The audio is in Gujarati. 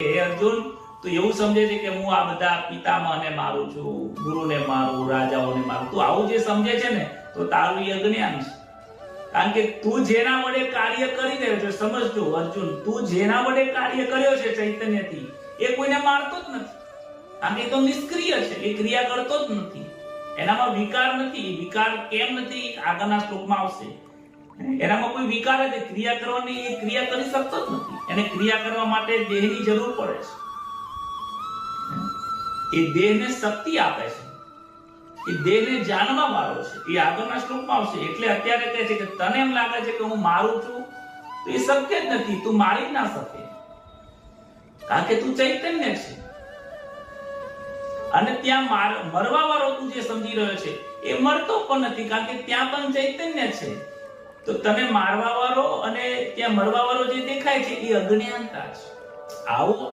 હે અર્જુન, તું એવું સમજે છે કે હું આ બધા પિતામહને મારું છું, ગુરુને મારું, રાજાઓને મારું, તું આવું જે સમજે છે ને તો તારું એ અજ્ઞાન છે. કારણ કે તું જેના વડે કાર્ય કરી રહ્યો છે, સમજજો અર્જુન, તું જેના વડે કાર્ય કર્યો છે ચૈતન્યથી, એ કોઈને મારતો જ નથી. કારણ કે એ તો નિષ્ક્રિય છે, એ ક્રિયા કરતો જ નથી, એનામાં વિકાર નથી. વિકાર કેમ નથી આગળના શ્લોકમાં આવશે. એનામાં કોઈ વિકાર જ, ક્રિયા કરવાની, એ ક્રિયા કરી શકતો જ નથી. એને ક્રિયા કરવા માટે દેહની જરૂર પડે છે. એ દેહને શક્તિ આપે છે, એ દેહને જાણવા વાળો છે. એ આગળના શ્લોકમાં આવશે. એટલે અત્યારે કહે છે કે તને એમ લાગે છે કે હું મારું છું, તો એ શક્ય જ નથી. તું મારી જ ના શકે, કારણ કે તું ચૈતન્ય છે. અને ત્યાં મરવા વાળો તું જે સમજી રહ્યો છે એ મરતો પણ નથી, કારણ કે ત્યાં પણ ચૈતન્ય છે. તો તને મારવા વાળો અને ત્યાં મરવા વાળો જે દેખાય છે એ અજ્ઞાનતા છે. આવું